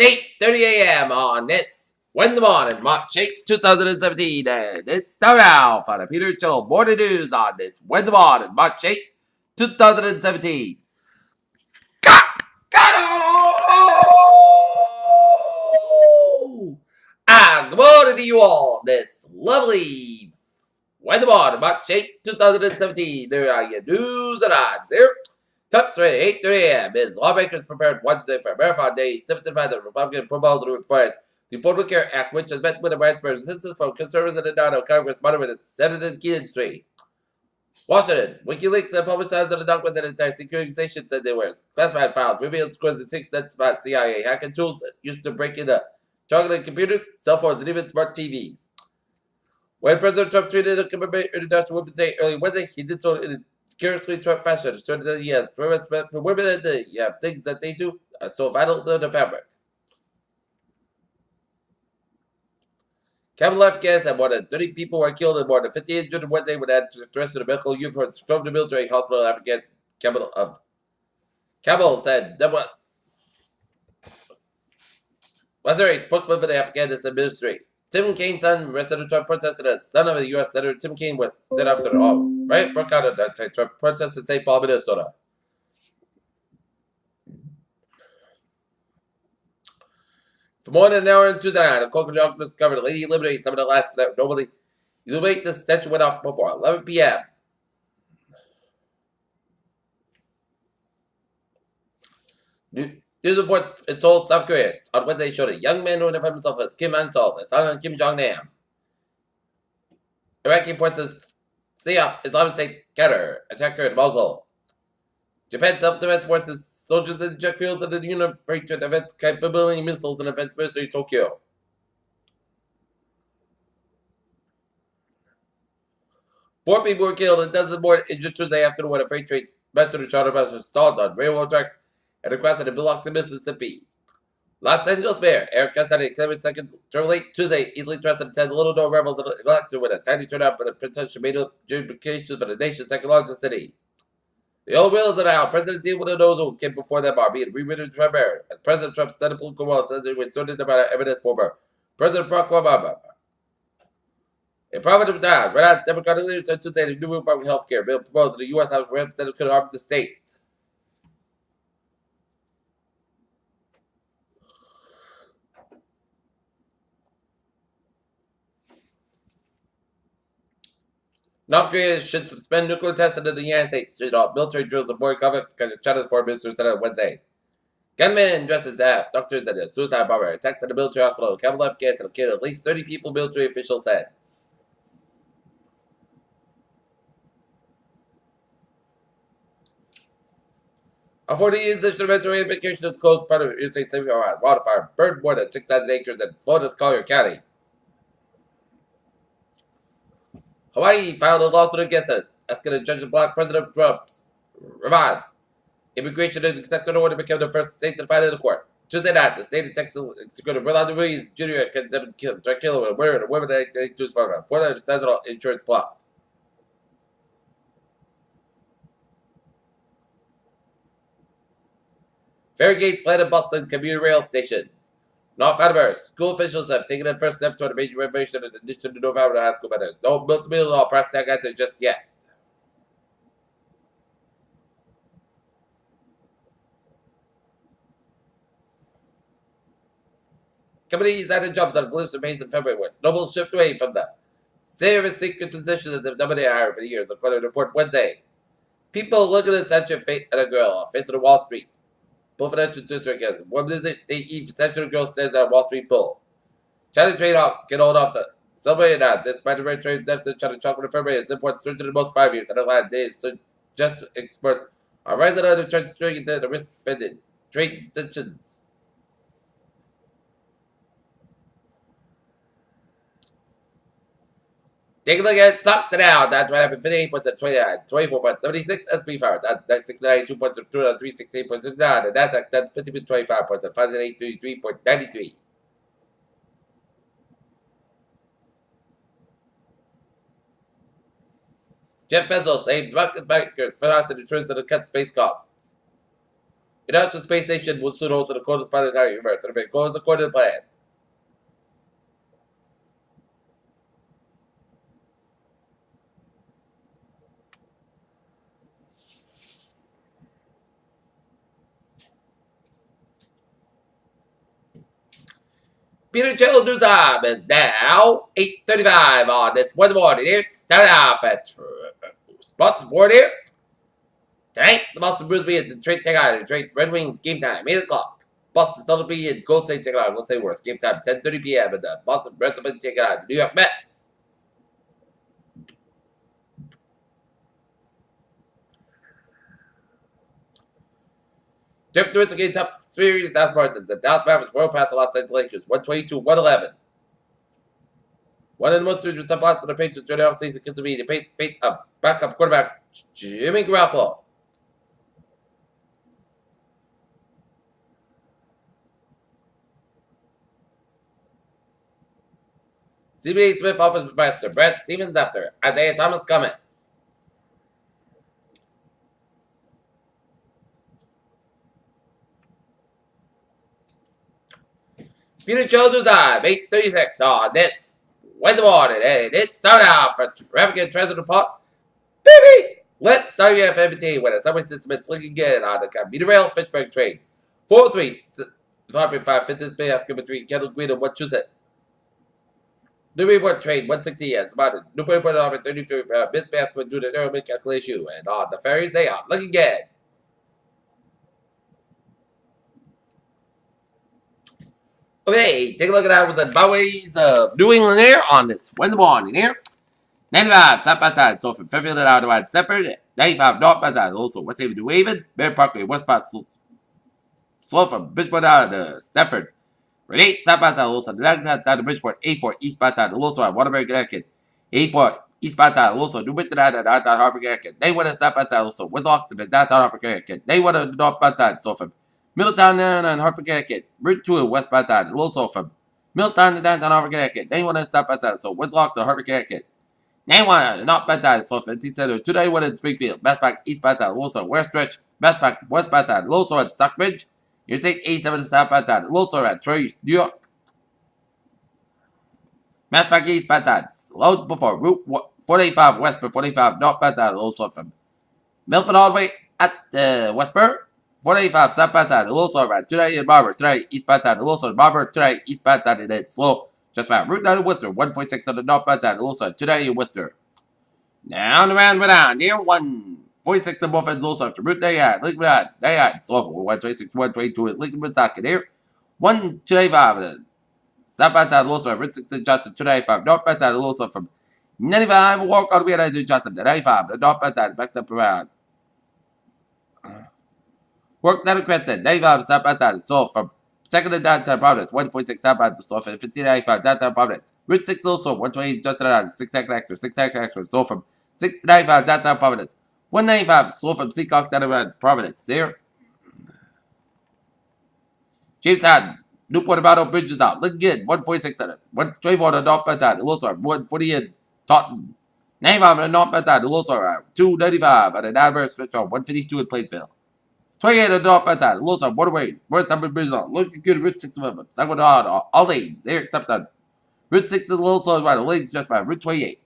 8:30 a.m. on this Wednesday morning, March 8th, 2017. And it's time now for the Peter Channel morning news on this Wednesday morning, March 8th, 2017. And good morning to you all this lovely Wednesday morning, March 8th, 2017. There are your news and odds here. Top ready, 8:30 a.m. is lawmakers prepared Wednesday for Marathon Day, 75 the Republican proposal to enforce the Affordable Care Act, which has met with a widespread resistance from conservatives in the Down Congress, moderated Senator Gideon Street. Washington, WikiLeaks and publicized the document that entire security organization said they were classified files, revealed scores of 6 cents about CIA hacking tools used to break into targeted computers, cell phones, and even smart TVs. When President Trump tweeted a commemorating International Women's Day early Wednesday, he did so in a scarcely Trump fashion, asserting that he has respect for women and the things that they do are so vital to the fabric. Capital Afghanistan, more than 30 people were killed and more than 50 injured on Wednesday when they had to arrest the medical uniforms from the military hospital in Afghan capital of Kabul said Waziri, spokesman for the Afghanistan ministry. Tim Kaine's son, Senator Trump protested as son of the U.S. Senator Tim Kaine stood after the riot broke out at that Trump protest in St. Paul, Minnesota. For more than an hour and Tuesday night, a local doctor discovered Lady eliminating some of the last that normally illuminate the statue went off before 11 p.m. News reports in Seoul, South Korea on Wednesday showed a young man who identified himself as Kim An-sol, the son of Kim Jong-nam. Iraqi forces say off Islamic State counter attacker in Mosul. Japan's self-defense forces soldiers in jet fuel to the unit to defense capability missiles in defense ministry Tokyo. Four people were killed and a dozen more injured Tuesday afternoon when a freight train smashed into charter buses stalled on railroad tracks and across the Biloxi, Mississippi. Los Angeles Mayor Eric Garcetti examined second term late Tuesday, easily trusted to attend Little Door Rebels election with a tiny turnout for the potential major implications for the nation's second largest city. The old wheels of how President deal with the those who came before them are being rewritten to Trump era, as President Trump's Senate political world says it was sorted about evidence for President Barack Obama. A prominent time, Red Hot's Democratic leaders said Tuesday the new public health care bill proposed in the U.S. House of Representatives could harm the state. North Korea should suspend nuclear testing in the United States. Military drills and more conflicts, China's foreign minister said on Wednesday. Gunmen dressed as doctors at a suicide bomber attacked the military hospital in Kabul, Afghanistan, and killed at least 30 people, military officials said. A 40-year instrumental ramification of the coast part of Interstate 75 wildfire burned more than 6,000 acres in Florida's Collier County. Hawaii filed a lawsuit against it, asking a judge to block President Trump's revised immigration and executive order to become the first state to fight in the court. Tuesday night, the state of Texas executive Rolando Ruiz Jr. condemned Dracula with a murder of a woman that to his program. $400,000 insurance blocked. Ferry gates planned in Boston commuter rail stations. North Alabama, school officials have taken the first step toward a major renovation in addition to North Alabama high school methods. No multi-million-dollar price tag answer just yet. Companies added jobs on Blues and Pace in February with notable shift away from the serious secret positions that have dominated hiring for years, according to the report Wednesday. People looking at such a fate at a girl facing Wall Street. Bull Financial District as one visit, they eat Central Girl stares at Wall Street Bull. China trade hawks get hold off the subway and despite the rate trade deficit, China chocolate in February, its imports surged in the most 5 years. And the last days suggest exports are rising under trade into the risk offended trade tensions. Take a look at stock today. That's right up at 58 points at 24.76. SP 5. That's 692 points at 368.59. And that's 50.25 points at 583.93. Jeff Bezos aims market bankers for us to returns to cut space costs. International Space Station will soon host an accordance planetary universe, and if it goes according to plan. Peter Chill News Time is now 8:35 on this Wednesday morning. Here, starting off at Spots Board here. Tonight, the Boston Bruins be at Detroit take on Detroit Red Wings game time, 8 o'clock. Boston Celtics be at Golden State take on Golden State Warriors game time, 10:30 p.m. And the Boston Red Sox take on the New York Mets. Jeff Lewis again top 3,000 Parsons. The Dallas Mavericks world past the Los Angeles Lakers, 122-111. One of the most recent blocks for the Patriots during the offseason could be the fate of backup quarterback Jimmy Garoppolo. CBA Smith offensive master Brad Stevens after Isaiah Thomas comments. Peter Childers on 8:36 on this Wednesday morning, and it started out for traffic and transit park. Baby, let's start your FMT with a subway system that's looking good on the commuter rail Fitchburg train. 435 Fitness Bay after between Kettle Green and Wachusett. Newburyport train 160 yes, about it. Newburyport over 33 Miss Bath would do the narrow mid calculation, and on the ferries they are looking good. Okay, take a look at that was the byways of New England here on this Wednesday morning here. 95 south by side, so from Fairfield and out of Stepford. 95 north by side, also West Haven to Haven. Bear Parkway, West Pot, slow from Bridgeport out to Stepford. 8 south by side, also the down to Bridgeport. 84 east by side, also at Waterbury, Connecticut. 84 east by side, also New Winter at downtown Harvard, Connecticut. They went to south by side, also West Oxford and downtown Harvard, Connecticut. They went to north by side, so from Middletown and Hartford, Connecticut. Route 2 west by side, also from Middletown to downtown Harvard, Connecticut. They went to south by side, so West Oxford, Harvard, Connecticut. 91 not by side, so 50 Center. Today one in Springfield. Best back east by side, also West Stretch. Best back west by side, also at Stockbridge. Your 87 south by side, also at Troy, New York. Mass back east by side, load before Route 485 west for 45 north by side, also from Milford all the way at Westboro. 485 south by side, also at today in Barber. Today east by side, also in Barber. Today east by side, and then slow. Just about Route 9 in Worcester, 146 on the north by side, also today in Worcester. Down around down near 146 on both ends, also to Route they had, Lincoln they had, slow 126, 122 at Lincoln Woodstock here. 125 south by side, also Route 6 in Justin, 295 north by side, also from 95 walk all the way to Justin, the 95, the north by side, back up around. Work down the Crescent, 95 south by side, so from second and downtown Providence, 146 southbound to Storm, 1595 downtown Providence. Route 6 also, 128 just around, 6 connector, so from 695 downtown Providence. 195, so from Seacock down around Providence. Here. Jamestown, Newport Battle Bridge is out. Looking good, 146 on it. 124 on the north by side, also 140 in Taunton. 95 on the north by side, also 295 on the downward stretch on 152 in Plainfield. 28 on the north by side, Los on Waterway, West Summit Bridge on, looking good, Route 6 of them, second on all lanes, there except on Route 6 is a little slow by the lanes just by Route 28.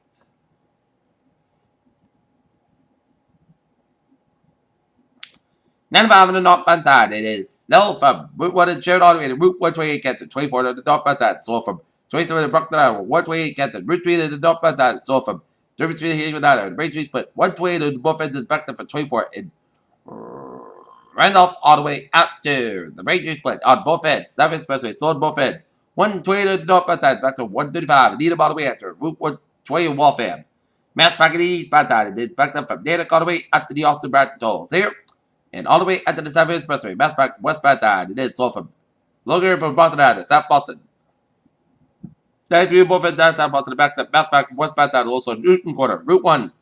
'95 on the northbound side, it is still from Route 1 and shared all the way to Route 128 Kenton, 24 on the northbound side, so from 27 to Brockton Island, 128 Kenton, Route 3 to the northbound side, so from Derby Street to Haven Island, the Main Street split, 128 to both ends is back to 24 in Randolph all the way out to the Ranger split on both ends. 7 Expressway sold both ends. 120 to the northbound side back to 135. And Needham all the way after Route 120 in Waltham. Mass back to the eastbound side. And it's back up from Natick all the way up to the Austin Bratton tolls here. And all the way out to the 7 Expressway. Mass back westbound side. And then sold from Logan from Boston out to South Boston. 93 both ends downtown Boston. Back to Mass back westbound side. Also Newton Corner. Route 1.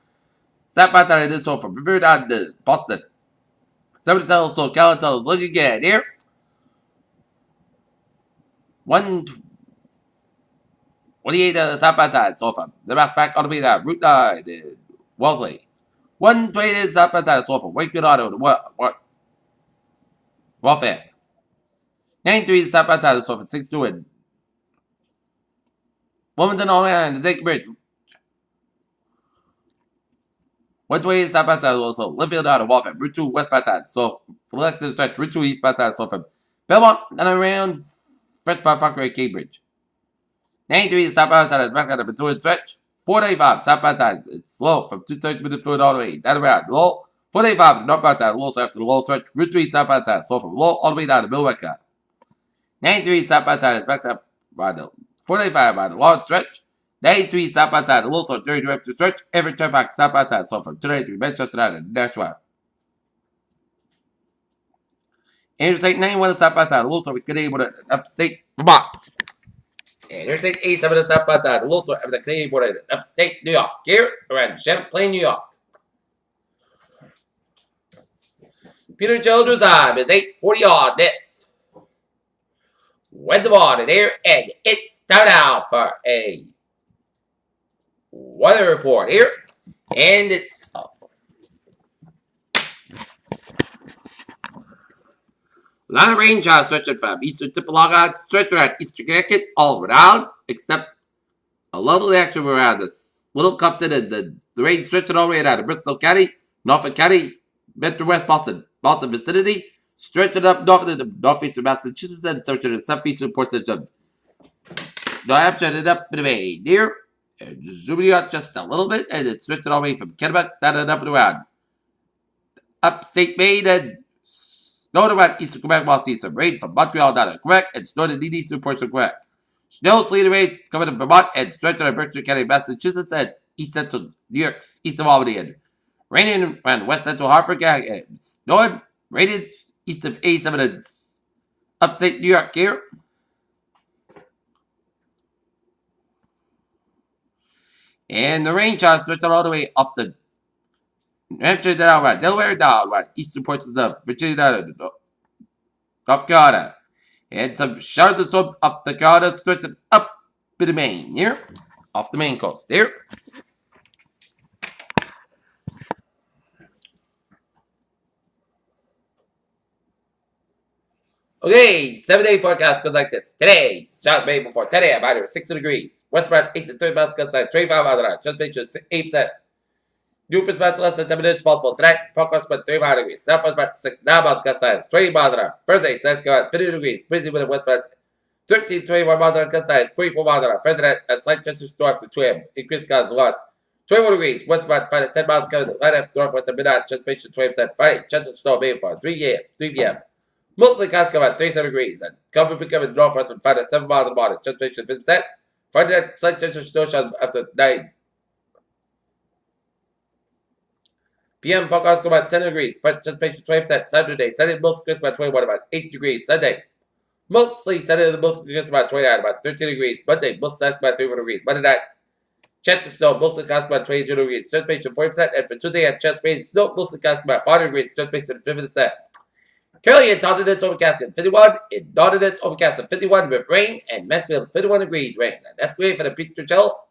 Southbound side. And then sold from River down to Boston. 70 tells, so Callan tells, look again here. 128 on the southbound side, so from the mass back all the way down Route 9 in Wellesley. 128 southbound side, so from Wakefield Auto to Welfare. 93 stop outside the sofa, 6 to win. Wilmington all man, the Zake Bridge. 128 stop outside also. Left field out of Welfare. Route 2 west outside. So flex to the stretch. Route 2 east outside. So from Belmont and around Fresh by Parkway Cambridge. 93 stop outside. It's back out of the two stretch. 485 stop outside. It's slow from 230 to the field all the way down around low. 485 north outside. Low after the low stretch. Route 3 stop outside. So from low all the way down to Bill Wecca. 93 stop outside. It's back up by the 485 by the long stretch. 93 stop outside. The low stretch. 30 direct to stretch. Every turn back stop outside. So from 293 Manchester United. Dash 1. Interstate 91 stop outside. The low stretch. We could able to upstate Vermont. And Interstate 87 stop outside. The low stretch of the Canadian border. Upstate New York. Here around Champlain, New York. Peter Children's time is 8:40 on this Wednesday morning here, and it's time now for a weather report here, and it's line of rain showers stretching from eastern tip of Long Island, stretching around eastern Connecticut, all around, except a lovely action around this Little Compton, and the rain stretching all the way out of Bristol County, Norfolk County, Metro West Boston vicinity, stretching up north into northeastern Massachusetts, and stretching to the southeastern portion of New Hampshire, and up in the Maine near, and zooming out just a little bit, and it's stretching all the way from Kennebec down and up and around upstate Maine, and snowing around eastern Quebec, while seeing some rain from Montreal down to Quebec, and snowing in the eastern portion of Quebec. Snow, sleet, and rain coming in Vermont, and stretching in Berkshire County, Massachusetts, and east central New York, east of Albany, and raining around west central Hartford County, and snowing, raining east of 87 and upstate New York here. And the rain showers stretching all the way off the New Hampshire down right, Delaware down right, eastern portions of Virginia down to North Carolina. And some showers and storms off the Carolina stretching up to the Maine here, off the Maine coast here. Okay, 7-day forecast goes like this. Today, showers made before 10 a.m. Either 60 degrees. Westbound 8 to 30 miles gust side, 25 miles an hour. Just picture 8%. New percent less than 10 minutes possible. Tonight, forecast about 35 degrees. Southwest about 69 miles gust sides, 20 miles an hour. Thursday, sun's going at 50 degrees. Breezy with a westbound 13 to 21 miles an hour gust sides, 44 miles an hour. Thursday night, a slight chance to store after 2 a.m. Increased clouds a lot. 21 degrees. Westbound 5 to 10 miles coming. Light after northwest at midnight. Just picture 20%. Friday, chance of snow made for 3 p.m. Mostly clouds come at 37 degrees. And coming becoming northwest from 5 to 7 miles in the morning. Just picture 50%. Friday night, slight chance of snow showers after 9 p.m. forecast go about 10 degrees. Just picture 20%. Saturday, Sunday, mostly crisp about 21, about 8 degrees. Sunday, mostly Sunday, the mostly crisp about 29, about 13 degrees. Monday, mostly clouds about 34 degrees. Monday night, chance of snow, mostly clouds about 22 degrees. Just picture 40%. And for Tuesday, chance of rain, snow, mostly clouds about 40 degrees. Just picture 50%. Currently in Tottenham, overcast at 51. In Nottingham, overcast at 51 with rain. And Mansfield, 51 degrees rain. And that's great for the Peter Chell.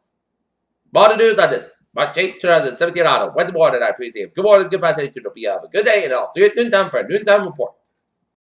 More news on this March 8, 2017 on Wednesday morning. I appreciate it. Good morning, good night to you. Have a good day, and I'll see you at noontime for a noontime report.